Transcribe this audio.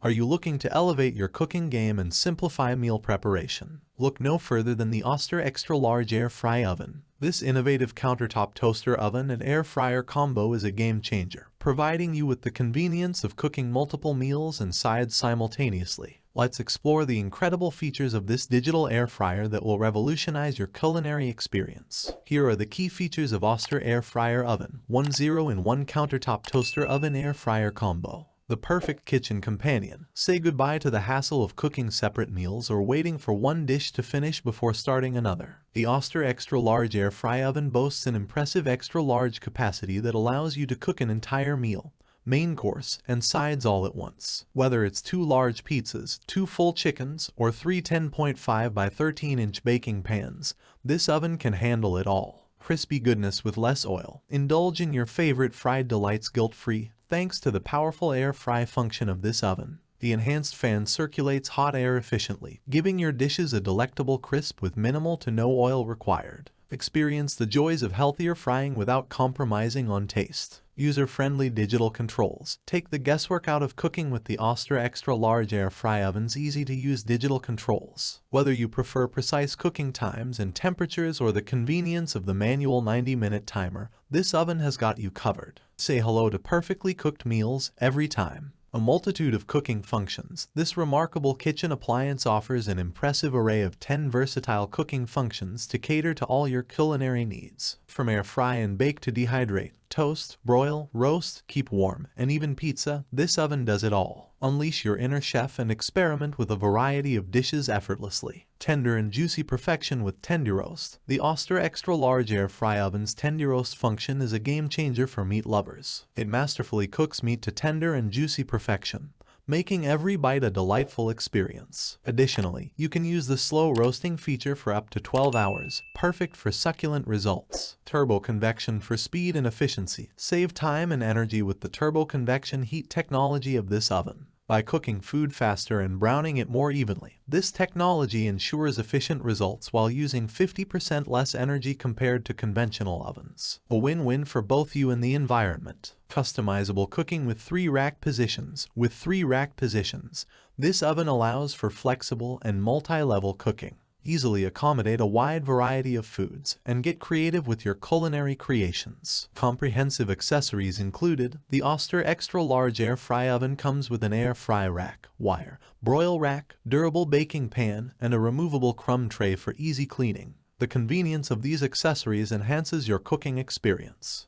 Are you looking to elevate your cooking game and simplify meal preparation? Look no further than the Oster Extra Large Air Fry Oven. This innovative countertop toaster oven and air fryer combo is a game changer, providing you with the convenience of cooking multiple meals and sides simultaneously. Let's explore the incredible features of this digital air fryer that will revolutionize your culinary experience. Here are the key features of Oster Air Fryer Oven. 1-0-in-1 Countertop Toaster Oven Air Fryer Combo. The perfect kitchen companion. Say goodbye to the hassle of cooking separate meals or waiting for one dish to finish before starting another. The Oster Extra Large Air Fry Oven boasts an impressive extra large capacity that allows you to cook an entire meal, main course, and sides all at once. Whether it's 2 large pizzas, 2 full chickens, or 3 10.5 by 13-inch baking pans, this oven can handle it all. Crispy goodness with less oil. Indulge in your favorite fried delights guilt-free, thanks to the powerful air fry function of this oven. The enhanced fan circulates hot air efficiently, giving your dishes a delectable crisp with minimal to no oil required. Experience the joys of healthier frying without compromising on taste. User-friendly digital controls. Take the guesswork out of cooking with the Oster Extra Large Air Fry Oven's easy-to-use digital controls. Whether you prefer precise cooking times and temperatures or the convenience of the manual 90-minute timer, this oven has got you covered. Say hello to perfectly cooked meals every time. A multitude of cooking functions. This remarkable kitchen appliance offers an impressive array of 10 versatile cooking functions to cater to all your culinary needs. From air fry and bake to dehydrate, toast, broil, roast, keep warm, and even pizza, this oven does it all. Unleash your inner chef and experiment with a variety of dishes effortlessly. Tender and juicy perfection with Tenderoast. The Oster Extra Large Air Fry Oven's Tenderoast function is a game changer for meat lovers. It masterfully cooks meat to tender and juicy perfection, making every bite a delightful experience. Additionally, you can use the slow roasting feature for up to 12 hours, perfect for succulent results. Turbo Convection for speed and efficiency. Save time and energy with the Turbo Convection heat technology of this oven. By cooking food faster and browning it more evenly, this technology ensures efficient results while using 50% less energy compared to conventional ovens. A win-win for both you and the environment. Customizable cooking with 3 rack positions. With 3 rack positions, this oven allows for flexible and multi-level cooking. Easily accommodate a wide variety of foods and get creative with your culinary creations. Comprehensive accessories included. The Oster Extra Large Air Fry Oven comes with an air fry rack, wire, broil rack, durable baking pan, and a removable crumb tray for easy cleaning. The convenience of these accessories enhances your cooking experience.